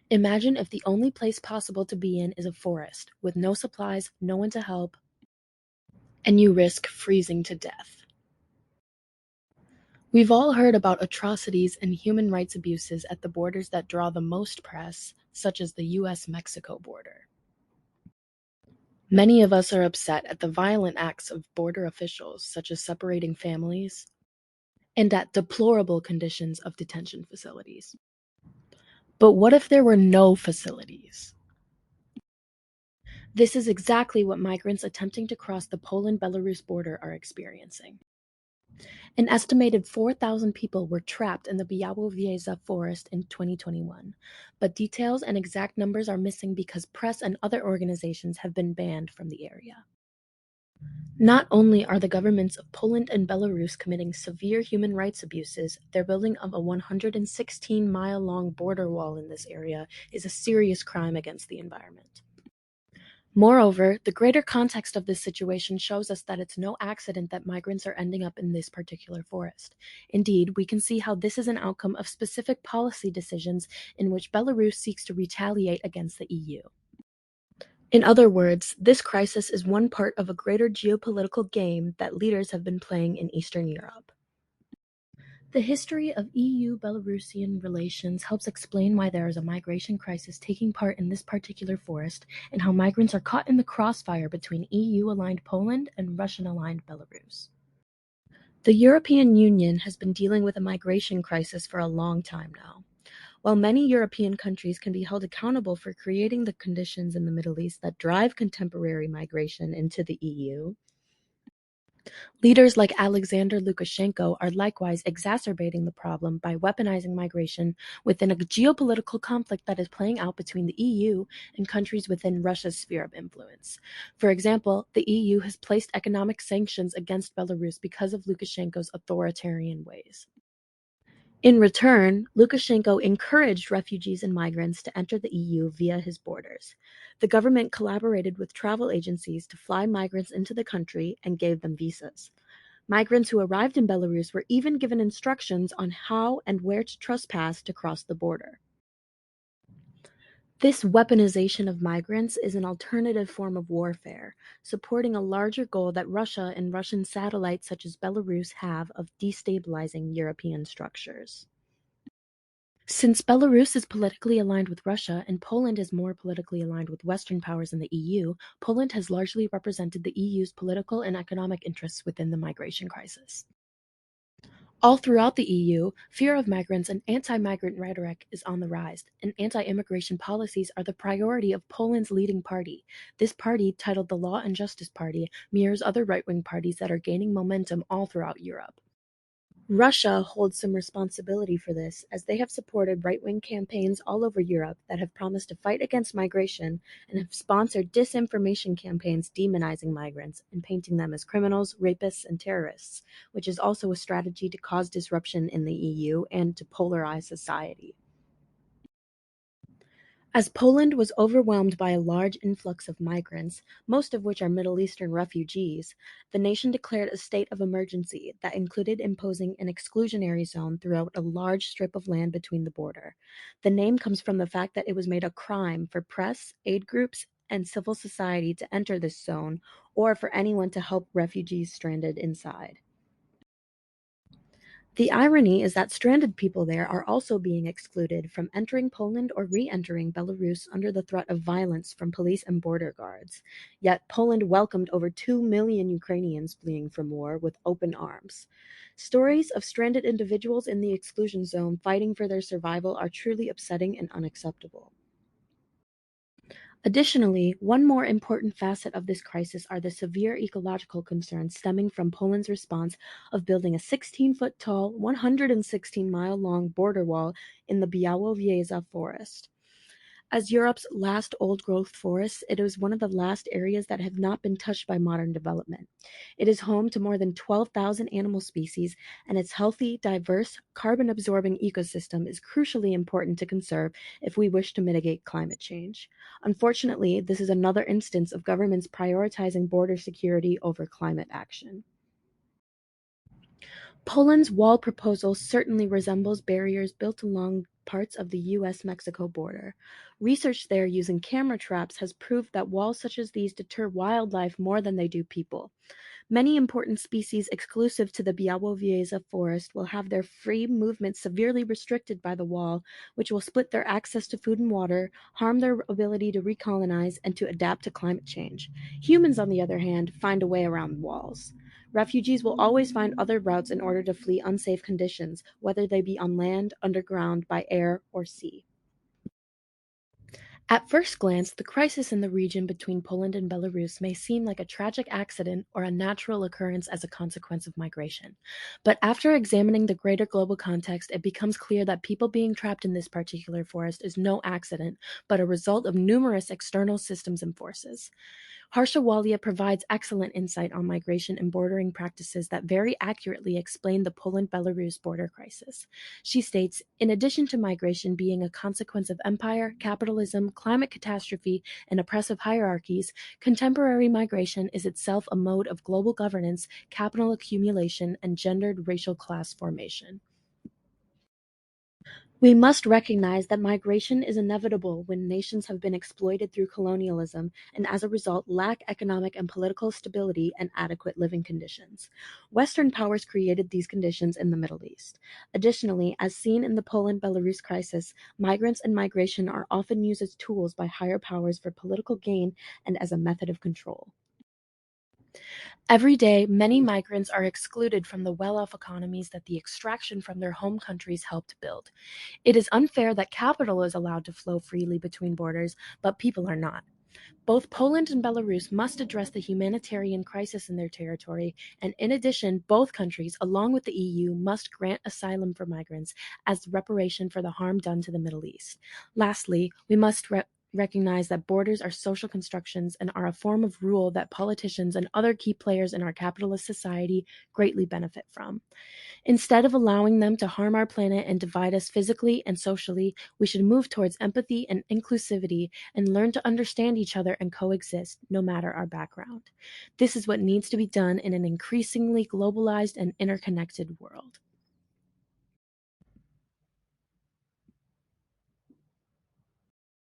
Imagine if the only place possible to be in is a forest, with no supplies, no one to help, and you risk freezing to death. We've all heard about atrocities and human rights abuses at the borders that draw the most press, such as the US-Mexico border. Many of us are upset at the violent acts of border officials, such as separating families, and at deplorable conditions of detention facilities. But what if there were no facilities? This is exactly what migrants attempting to cross the Poland-Belarus border are experiencing. An estimated 4,000 people were trapped in the Białowieża forest in 2021, but details and exact numbers are missing because press and other organizations have been banned from the area. Not only are the governments of Poland and Belarus committing severe human rights abuses, their building of a 116-mile-long border wall in this area is a serious crime against the environment. Moreover, the greater context of this situation shows us that it's no accident that migrants are ending up in this particular forest. Indeed, we can see how this is an outcome of specific policy decisions in which Belarus seeks to retaliate against the EU. In other words, this crisis is one part of a greater geopolitical game that leaders have been playing in Eastern Europe. The history of EU-Belarusian relations helps explain why there is a migration crisis taking part in this particular forest and how migrants are caught in the crossfire between EU-aligned Poland and Russian-aligned Belarus. The European Union has been dealing with a migration crisis for a long time now. While many European countries can be held accountable for creating the conditions in the Middle East that drive contemporary migration into the EU, leaders like Alexander Lukashenko are likewise exacerbating the problem by weaponizing migration within a geopolitical conflict that is playing out between the EU and countries within Russia's sphere of influence. For example, the EU has placed economic sanctions against Belarus because of Lukashenko's authoritarian ways. In return, Lukashenko encouraged refugees and migrants to enter the EU via his borders. The government collaborated with travel agencies to fly migrants into the country and gave them visas. Migrants who arrived in Belarus were even given instructions on how and where to trespass to cross the border. This weaponization of migrants is an alternative form of warfare, supporting a larger goal that Russia and Russian satellites such as Belarus have of destabilizing European structures. Since Belarus is politically aligned with Russia and Poland is more politically aligned with Western powers in the EU, Poland has largely represented the EU's political and economic interests within the migration crisis. All throughout the EU, fear of migrants and anti-migrant rhetoric is on the rise, and anti-immigration policies are the priority of Poland's leading party. This party, titled the Law and Justice Party, mirrors other right-wing parties that are gaining momentum all throughout Europe. Russia holds some responsibility for this, as they have supported right-wing campaigns all over Europe that have promised to fight against migration and have sponsored disinformation campaigns demonizing migrants and painting them as criminals, rapists, and terrorists, which is also a strategy to cause disruption in the EU and to polarize society. As Poland was overwhelmed by a large influx of migrants, most of which are Middle Eastern refugees, the nation declared a state of emergency that included imposing an exclusionary zone throughout a large strip of land between the border. The name comes from the fact that it was made a crime for press, aid groups, and civil society to enter this zone, or for anyone to help refugees stranded inside. The irony is that stranded people there are also being excluded from entering Poland or re-entering Belarus under the threat of violence from police and border guards. Yet Poland welcomed over 2 million Ukrainians fleeing from war with open arms. Stories of stranded individuals in the exclusion zone fighting for their survival are truly upsetting and unacceptable. Additionally, one more important facet of this crisis are the severe ecological concerns stemming from Poland's response of building a 16-foot-tall, 116-mile-long border wall in the Białowieża forest. As Europe's last old-growth forest, it is one of the last areas that have not been touched by modern development. It is home to more than 12,000 animal species, and its healthy, diverse, carbon-absorbing ecosystem is crucially important to conserve if we wish to mitigate climate change. Unfortunately, this is another instance of governments prioritizing border security over climate action. Poland's wall proposal certainly resembles barriers built along parts of the US-Mexico border. Research there using camera traps has proved that walls such as these deter wildlife more than they do people. Many important species exclusive to the Białowieża forest will have their free movement severely restricted by the wall, which will split their access to food and water, harm their ability to recolonize, and to adapt to climate change. Humans, on the other hand, find a way around walls. Refugees will always find other routes in order to flee unsafe conditions, whether they be on land, underground, by air, or sea. At first glance, the crisis in the region between Poland and Belarus may seem like a tragic accident or a natural occurrence as a consequence of migration. But after examining the greater global context, it becomes clear that people being trapped in this particular forest is no accident, but a result of numerous external systems and forces. Harsha Walia provides excellent insight on migration and bordering practices that very accurately explain the Poland-Belarus border crisis. She states, in addition to migration being a consequence of empire, capitalism, climate catastrophe, and oppressive hierarchies, contemporary migration is itself a mode of global governance, capital accumulation, and gendered racial class formation. We must recognize that migration is inevitable when nations have been exploited through colonialism and as a result lack economic and political stability and adequate living conditions. Western powers created these conditions in the Middle East. Additionally, as seen in the Poland-Belarus crisis, migrants and migration are often used as tools by higher powers for political gain and as a method of control. Every day, many migrants are excluded from the well-off economies that the extraction from their home countries helped build. It is unfair that capital is allowed to flow freely between borders, but people are not. Both Poland and Belarus must address the humanitarian crisis in their territory, and in addition, both countries, along with the EU, must grant asylum for migrants as reparation for the harm done to the Middle East. Lastly, we must recognize that borders are social constructions and are a form of rule that politicians and other key players in our capitalist society greatly benefit from. Instead of allowing them to harm our planet and divide us physically and socially, we should move towards empathy and inclusivity and learn to understand each other and coexist, no matter our background. This is what needs to be done in an increasingly globalized and interconnected world.